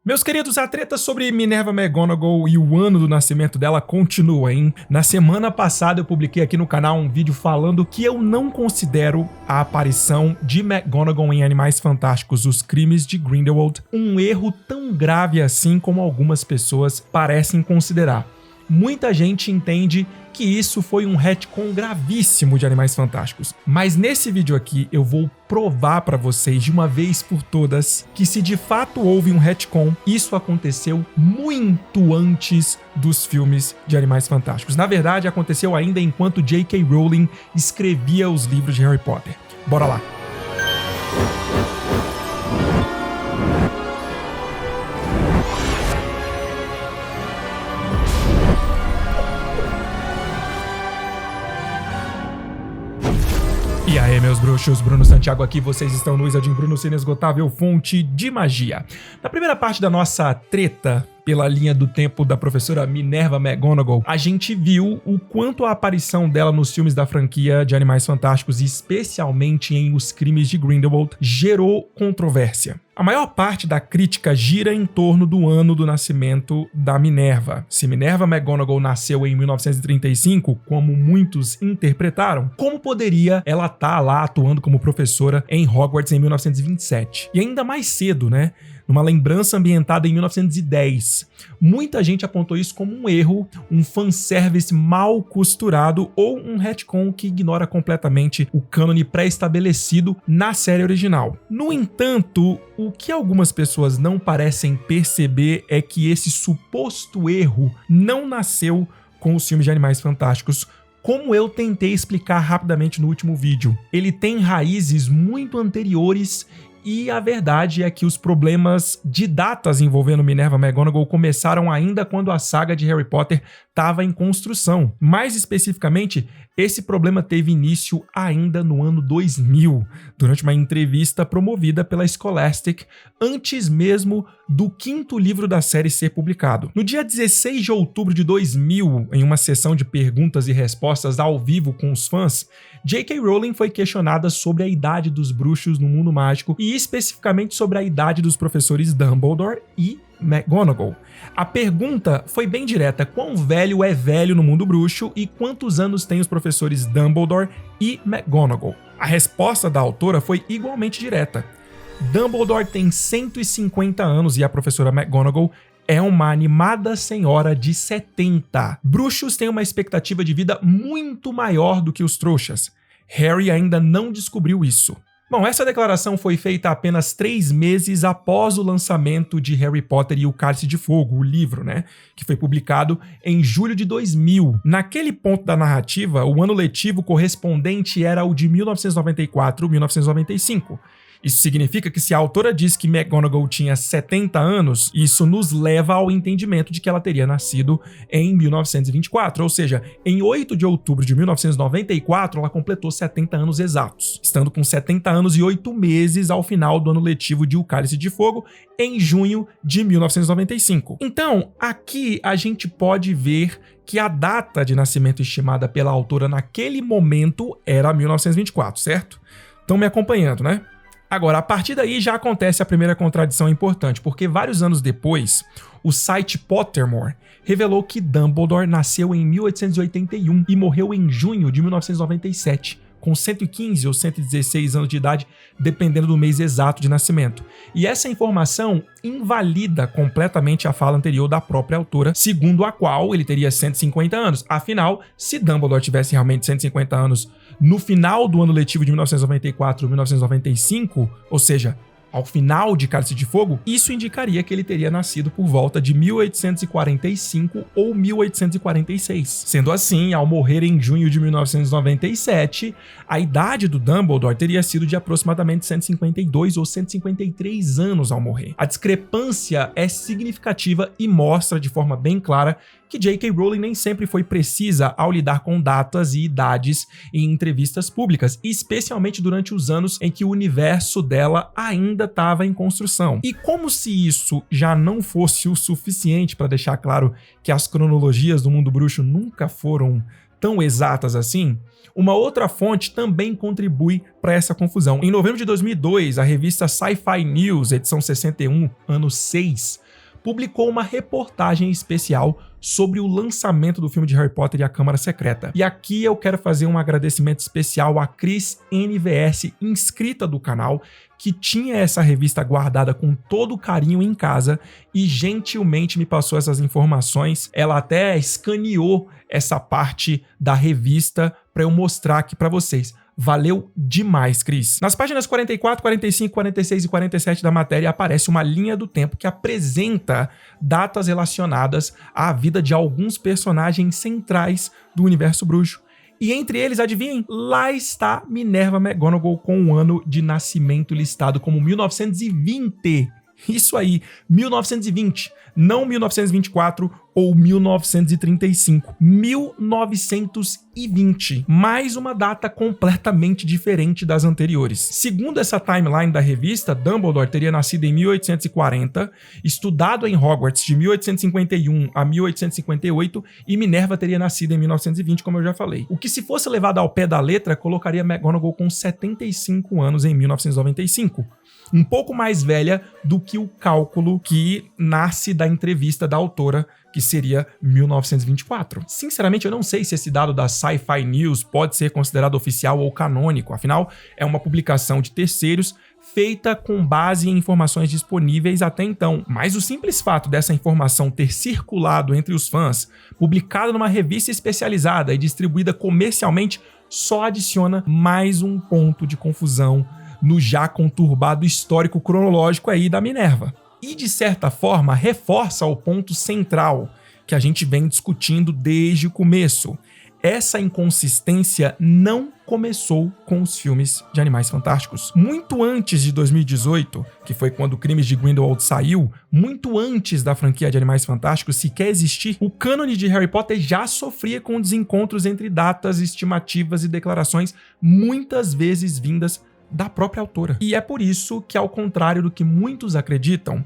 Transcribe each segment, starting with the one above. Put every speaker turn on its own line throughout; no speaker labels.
Meus queridos, a treta sobre Minerva McGonagall e o ano do nascimento dela continua, hein? Na semana passada eu publiquei aqui no canal um vídeo falando que eu não considero a aparição de McGonagall em Animais Fantásticos, Os Crimes de Grindelwald, um erro tão grave assim como algumas pessoas parecem considerar. Muita gente entende que isso foi um retcon gravíssimo de Animais Fantásticos, mas nesse vídeo aqui eu vou provar para vocês de uma vez por todas que se de fato houve um retcon, isso aconteceu muito antes dos filmes de Animais Fantásticos. Na verdade, aconteceu ainda enquanto J.K. Rowling escrevia os livros de Harry Potter. Bora lá! E aí, meus bruxos, Bruno Santiago aqui, vocês estão no Wizarding Bruno, sua inesgotável fonte de magia. Na primeira parte da nossa treta pela linha do tempo da professora Minerva McGonagall, a gente viu o quanto a aparição dela nos filmes da franquia de Animais Fantásticos, especialmente em Os Crimes de Grindelwald, gerou controvérsia. A maior parte da crítica gira em torno do ano do nascimento da Minerva. Se Minerva McGonagall nasceu em 1935, como muitos interpretaram, como poderia ela estar lá atuando como professora em Hogwarts em 1927? E ainda mais cedo, né? Numa lembrança ambientada em 1910. Muita gente apontou isso como um erro, um fanservice mal costurado ou um retcon que ignora completamente o cânone pré-estabelecido na série original. No entanto, o que algumas pessoas não parecem perceber é que esse suposto erro não nasceu com os filmes de Animais Fantásticos, como eu tentei explicar rapidamente no último vídeo. Ele tem raízes muito anteriores e a verdade é que os problemas de datas envolvendo Minerva McGonagall começaram ainda quando a saga de Harry Potter estava em construção. Mais especificamente, esse problema teve início ainda no ano 2000, durante uma entrevista promovida pela Scholastic, antes mesmo do quinto livro da série ser publicado. No dia 16 de outubro de 2000, em uma sessão de perguntas e respostas ao vivo com os fãs, J.K. Rowling foi questionada sobre a idade dos bruxos no mundo mágico e especificamente sobre a idade dos professores Dumbledore e McGonagall. A pergunta foi bem direta: quão velho é velho no mundo bruxo e quantos anos têm os professores Dumbledore e McGonagall? A resposta da autora foi igualmente direta. Dumbledore tem 150 anos e a professora McGonagall é uma animada senhora de 70. Bruxos têm uma expectativa de vida muito maior do que os trouxas. Harry ainda não descobriu isso. Bom, essa declaração foi feita apenas 3 meses após o lançamento de Harry Potter e o Cálice de Fogo, o livro, né? Que foi publicado em julho de 2000. Naquele ponto da narrativa, o ano letivo correspondente era o de 1994-1995. Isso significa que se a autora diz que McGonagall tinha 70 anos, isso nos leva ao entendimento de que ela teria nascido em 1924, ou seja, em 8 de outubro de 1994, ela completou 70 anos exatos, estando com 70 anos e 8 meses ao final do ano letivo de O Cálice de Fogo, em junho de 1995. Então, aqui a gente pode ver que a data de nascimento estimada pela autora naquele momento era 1924, certo? Estão me acompanhando, né? Agora, a partir daí já acontece a primeira contradição importante, porque vários anos depois, o site Pottermore revelou que Dumbledore nasceu em 1881 e morreu em junho de 1997, com 115 ou 116 anos de idade, dependendo do mês exato de nascimento. E essa informação invalida completamente a fala anterior da própria autora, segundo a qual ele teria 150 anos. Afinal, se Dumbledore tivesse realmente 150 anos no final do ano letivo de 1994 ou 1995, ou seja, ao final de Cálice de Fogo, isso indicaria que ele teria nascido por volta de 1845 ou 1846. Sendo assim, ao morrer em junho de 1997, a idade do Dumbledore teria sido de aproximadamente 152 ou 153 anos ao morrer. A discrepância é significativa e mostra de forma bem clara que J.K. Rowling nem sempre foi precisa ao lidar com datas e idades em entrevistas públicas, especialmente durante os anos em que o universo dela ainda estava em construção. E como se isso já não fosse o suficiente para deixar claro que as cronologias do mundo bruxo nunca foram tão exatas assim, uma outra fonte também contribui para essa confusão. Em novembro de 2002, a revista Sci-Fi News, edição 61, ano 6, publicou uma reportagem especial sobre o lançamento do filme de Harry Potter e a Câmara Secreta. E aqui eu quero fazer um agradecimento especial a Cris NVS, inscrita do canal, que tinha essa revista guardada com todo carinho em casa e gentilmente me passou essas informações. Ela até escaneou essa parte da revista para eu mostrar aqui para vocês. Valeu demais, Cris. Nas páginas 44, 45, 46 e 47 da matéria aparece uma linha do tempo que apresenta datas relacionadas à vida de alguns personagens centrais do universo bruxo. E entre eles, adivinhem, lá está Minerva McGonagall com o ano de nascimento listado como 1920. Isso aí, 1920, não 1924 ou 1935, 1920, mais uma data completamente diferente das anteriores. Segundo essa timeline da revista, Dumbledore teria nascido em 1840, estudado em Hogwarts de 1851 a 1858 e Minerva teria nascido em 1920, como eu já falei. O que, se fosse levado ao pé da letra, colocaria McGonagall com 75 anos em 1995. Um pouco mais velha do que o cálculo que nasce da entrevista da autora, que seria 1924. Sinceramente, eu não sei se esse dado da Sci-Fi News pode ser considerado oficial ou canônico, afinal, é uma publicação de terceiros feita com base em informações disponíveis até então. Mas o simples fato dessa informação ter circulado entre os fãs, publicada numa revista especializada e distribuída comercialmente, só adiciona mais um ponto de confusão no já conturbado histórico cronológico aí da Minerva. E, de certa forma, reforça o ponto central que a gente vem discutindo desde o começo. Essa inconsistência não começou com os filmes de Animais Fantásticos. Muito antes de 2018, que foi quando Crimes de Grindelwald saiu, muito antes da franquia de Animais Fantásticos sequer existir, o cânone de Harry Potter já sofria com desencontros entre datas, estimativas e declarações, muitas vezes vindas da própria autora. E é por isso que, ao contrário do que muitos acreditam,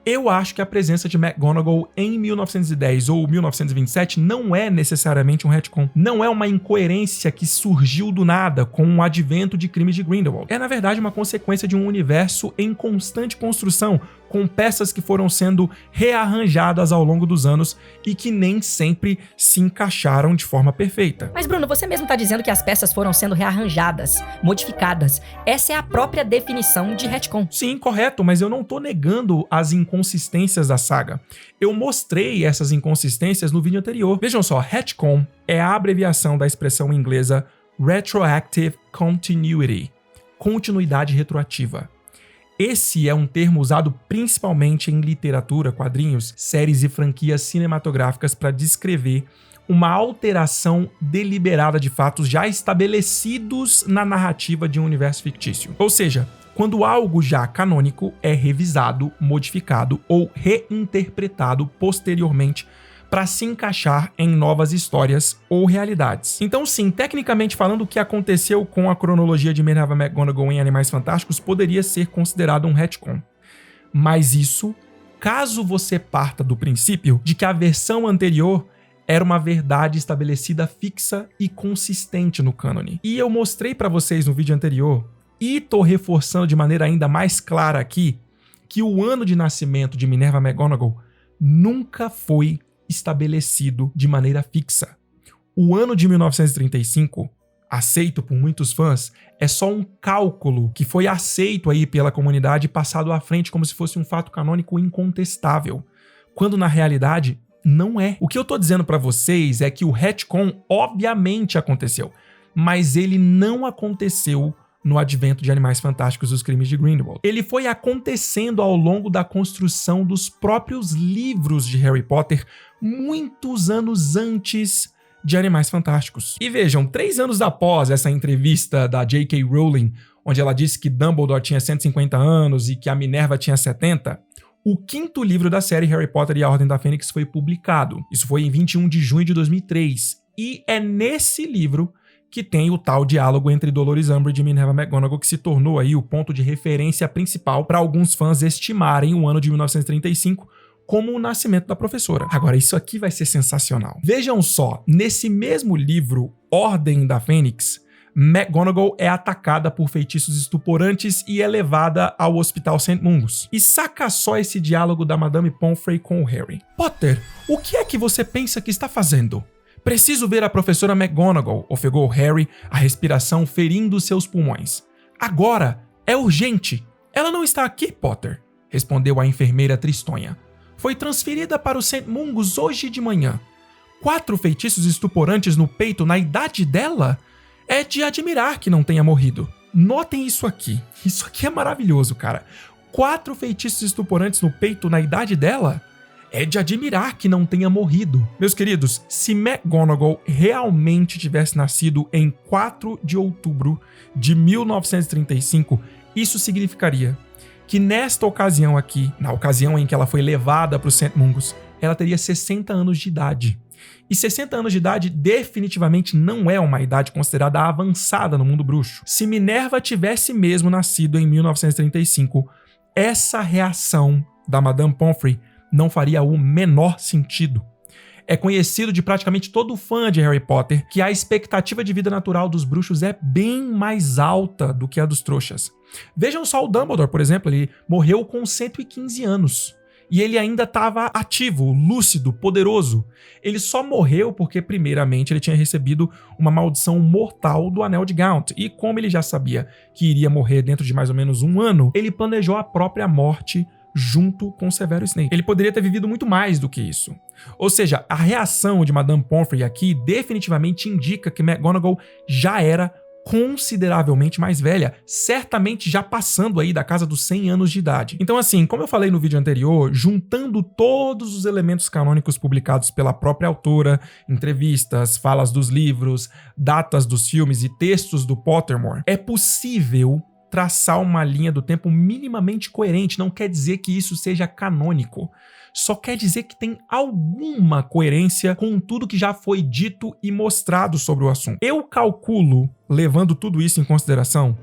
eu acho que a presença de McGonagall em 1910 ou 1927 não é necessariamente um retcon. Não é uma incoerência que surgiu do nada com o advento de Crimes de Grindelwald. É, na verdade, uma consequência de um universo em constante construção, com peças que foram sendo rearranjadas ao longo dos anos e que nem sempre se encaixaram de forma perfeita.
Mas, Bruno, você mesmo tá dizendo que as peças foram sendo rearranjadas, modificadas. Essa é a própria definição de retcon.
Sim, correto, mas eu não tô negando as inconsistências da saga. Eu mostrei essas inconsistências no vídeo anterior. Vejam só, retcon é a abreviação da expressão inglesa Retroactive Continuity, continuidade retroativa. Esse é um termo usado principalmente em literatura, quadrinhos, séries e franquias cinematográficas para descrever uma alteração deliberada de fatos já estabelecidos na narrativa de um universo fictício. Ou seja, quando algo já canônico é revisado, modificado ou reinterpretado posteriormente para se encaixar em novas histórias ou realidades. Então sim, tecnicamente falando, o que aconteceu com a cronologia de Minerva McGonagall em Animais Fantásticos poderia ser considerado um retcon. Mas isso, caso você parta do princípio de que a versão anterior era uma verdade estabelecida fixa e consistente no cânone. E eu mostrei para vocês no vídeo anterior, e tô reforçando de maneira ainda mais clara aqui, que o ano de nascimento de Minerva McGonagall nunca foi estabelecido de maneira fixa. O ano de 1935, aceito por muitos fãs, é só um cálculo que foi aceito aí pela comunidade e passado à frente como se fosse um fato canônico incontestável, quando na realidade não é. O que eu tô dizendo para vocês é que o retcon obviamente aconteceu, mas ele não aconteceu no advento de Animais Fantásticos e os Crimes de Grindelwald. Ele foi acontecendo ao longo da construção dos próprios livros de Harry Potter, muitos anos antes de Animais Fantásticos. E vejam, 3 anos após essa entrevista da J.K. Rowling, onde ela disse que Dumbledore tinha 150 anos e que a Minerva tinha 70, o 5º livro da série Harry Potter e a Ordem da Fênix foi publicado. Isso foi em 21 de junho de 2003. E é nesse livro que tem o tal diálogo entre Dolores Umbridge e Minerva McGonagall, que se tornou aí o ponto de referência principal para alguns fãs estimarem o ano de 1935 como o nascimento da professora. Agora, isso aqui vai ser sensacional. Vejam só, nesse mesmo livro, Ordem da Fênix, McGonagall é atacada por feitiços estuporantes e é levada ao Hospital St. Mungus. E saca só esse diálogo da Madame Pomfrey com o Harry. Potter, o que é que você pensa que está fazendo? Preciso ver a professora McGonagall, ofegou Harry, a respiração ferindo seus pulmões. Agora, é urgente. Ela não está aqui, Potter, respondeu a enfermeira tristonha. Foi transferida para o St. Mungus hoje de manhã. 4 feitiços estuporantes no peito na idade dela? É de admirar que não tenha morrido. Notem isso aqui. Isso aqui é maravilhoso, cara. 4 feitiços estuporantes no peito na idade dela? É de admirar que não tenha morrido. Meus queridos, se McGonagall realmente tivesse nascido em 4 de outubro de 1935, isso significaria que nesta ocasião aqui, na ocasião em que ela foi levada para o St. Mungus, ela teria 60 anos de idade. E 60 anos de idade definitivamente não é uma idade considerada avançada no mundo bruxo. Se Minerva tivesse mesmo nascido em 1935, essa reação da Madame Pomfrey não faria o menor sentido. É conhecido de praticamente todo fã de Harry Potter que a expectativa de vida natural dos bruxos é bem mais alta do que a dos trouxas. Vejam só o Dumbledore, por exemplo, ele morreu com 115 anos. E ele ainda estava ativo, lúcido, poderoso. Ele só morreu porque, primeiramente, ele tinha recebido uma maldição mortal do Anel de Gaunt. E como ele já sabia que iria morrer dentro de mais ou menos um ano, ele planejou a própria morte junto com Severo Snape. Ele poderia ter vivido muito mais do que isso. Ou seja, a reação de Madame Pomfrey aqui definitivamente indica que McGonagall já era consideravelmente mais velha, certamente já passando aí da casa dos 100 anos de idade. Então assim, como eu falei no vídeo anterior, juntando todos os elementos canônicos publicados pela própria autora, entrevistas, falas dos livros, datas dos filmes e textos do Pottermore, é possível traçar uma linha do tempo minimamente coerente. Não quer dizer que isso seja canônico. Só quer dizer que tem alguma coerência com tudo que já foi dito e mostrado sobre o assunto. Eu calculo, levando tudo isso em consideração,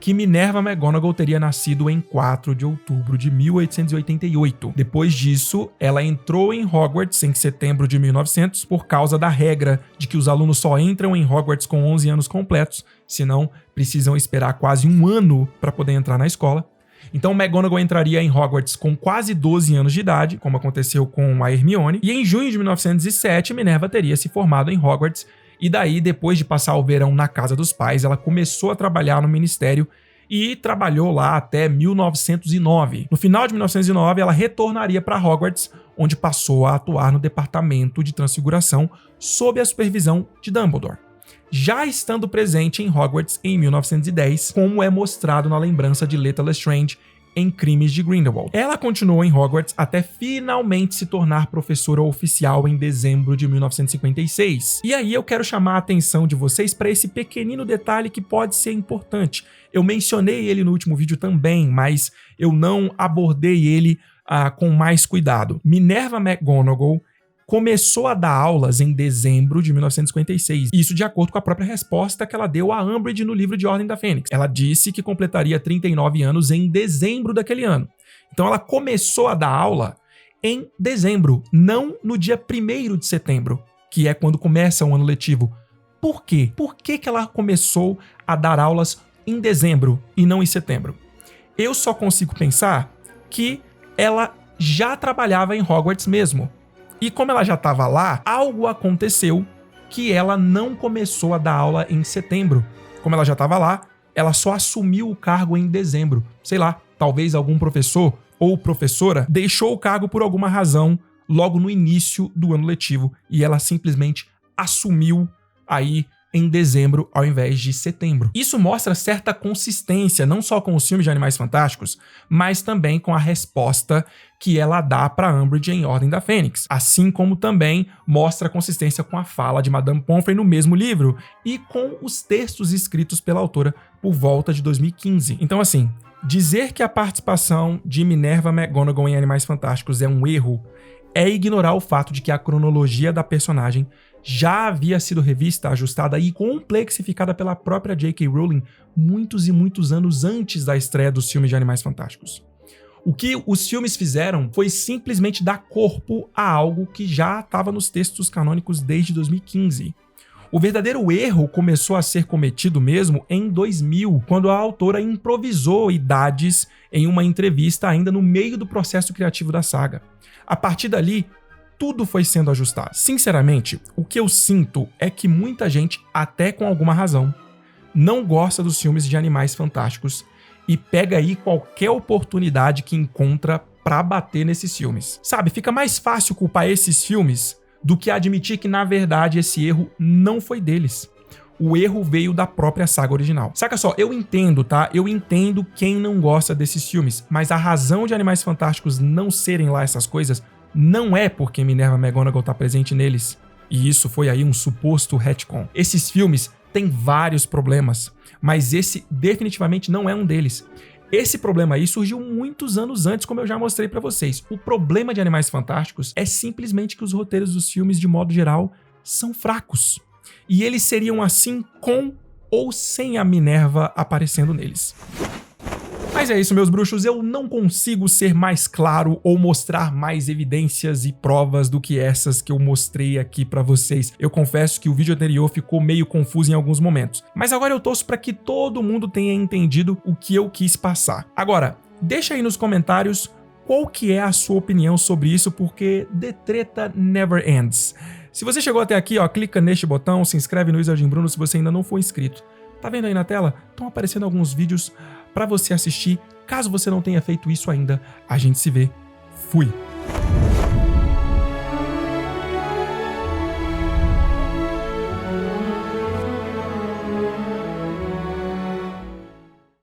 que Minerva McGonagall teria nascido em 4 de outubro de 1888. Depois disso, ela entrou em Hogwarts em setembro de 1900 por causa da regra de que os alunos só entram em Hogwarts com 11 anos completos, senão precisam esperar quase um ano para poder entrar na escola. Então McGonagall entraria em Hogwarts com quase 12 anos de idade, como aconteceu com a Hermione, e em junho de 1907 Minerva teria se formado em Hogwarts, e daí, depois de passar o verão na casa dos pais, ela começou a trabalhar no ministério e trabalhou lá até 1909. No final de 1909, ela retornaria para Hogwarts, onde passou a atuar no departamento de transfiguração sob a supervisão de Dumbledore, já estando presente em Hogwarts em 1910, como é mostrado na lembrança de Leta Lestrange em Crimes de Grindelwald. Ela continuou em Hogwarts até finalmente se tornar professora oficial em dezembro de 1956. E aí eu quero chamar a atenção de vocês para esse pequenino detalhe que pode ser importante. Eu mencionei ele no último vídeo também, mas eu não abordei ele com mais cuidado. Minerva McGonagall começou a dar aulas em dezembro de 1956, isso de acordo com a própria resposta que ela deu a Umbridge no livro de Ordem da Fênix. Ela disse que completaria 39 anos em dezembro daquele ano. Então ela começou a dar aula em dezembro, não no dia 1º de setembro, que é quando começa o ano letivo. Por quê? Por que ela começou a dar aulas em dezembro e não em setembro? Eu só consigo pensar que ela já trabalhava em Hogwarts mesmo. E como ela já estava lá, algo aconteceu que ela não começou a dar aula em setembro. Como ela já estava lá, ela só assumiu o cargo em dezembro. Sei lá, talvez algum professor ou professora deixou o cargo por alguma razão logo no início do ano letivo e ela simplesmente assumiu aí em dezembro ao invés de setembro. Isso mostra certa consistência, não só com os filmes de Animais Fantásticos, mas também com a resposta que ela dá para Umbridge em Ordem da Fênix, assim como também mostra consistência com a fala de Madame Pomfrey no mesmo livro e com os textos escritos pela autora por volta de 2015. Então assim, dizer que a participação de Minerva McGonagall em Animais Fantásticos é um erro é ignorar o fato de que a cronologia da personagem já havia sido revista, ajustada e complexificada pela própria J.K. Rowling muitos e muitos anos antes da estreia dos filmes de Animais Fantásticos. O que os filmes fizeram foi simplesmente dar corpo a algo que já estava nos textos canônicos desde 2015. O verdadeiro erro começou a ser cometido mesmo em 2000, quando a autora improvisou idades em uma entrevista ainda no meio do processo criativo da saga. A partir dali, tudo foi sendo ajustado. Sinceramente, o que eu sinto é que muita gente, até com alguma razão, não gosta dos filmes de Animais Fantásticos e pega aí qualquer oportunidade que encontra pra bater nesses filmes. Sabe, fica mais fácil culpar esses filmes do que admitir que, na verdade, esse erro não foi deles. O erro veio da própria saga original. Saca só, eu entendo, tá? Eu entendo quem não gosta desses filmes, mas a razão de Animais Fantásticos não serem lá essas coisas não é porque Minerva McGonagall tá presente neles. E isso foi aí um suposto retcon. Esses filmes têm vários problemas, mas esse definitivamente não é um deles. Esse problema aí surgiu muitos anos antes, como eu já mostrei pra vocês. O problema de Animais Fantásticos é simplesmente que os roteiros dos filmes, de modo geral, são fracos. E eles seriam assim com ou sem a Minerva aparecendo neles. Mas é isso, meus bruxos, eu não consigo ser mais claro ou mostrar mais evidências e provas do que essas que eu mostrei aqui pra vocês. Eu confesso que o vídeo anterior ficou meio confuso em alguns momentos, mas agora eu torço pra que todo mundo tenha entendido o que eu quis passar. Agora, deixa aí nos comentários qual que é a sua opinião sobre isso, porque The Treta Never Ends. Se você chegou até aqui, ó, clica neste botão, se inscreve no Wizarding Bruno se você ainda não for inscrito. Tá vendo aí na tela? Estão aparecendo alguns vídeos para você assistir. Caso você não tenha feito isso ainda, a gente se vê. Fui!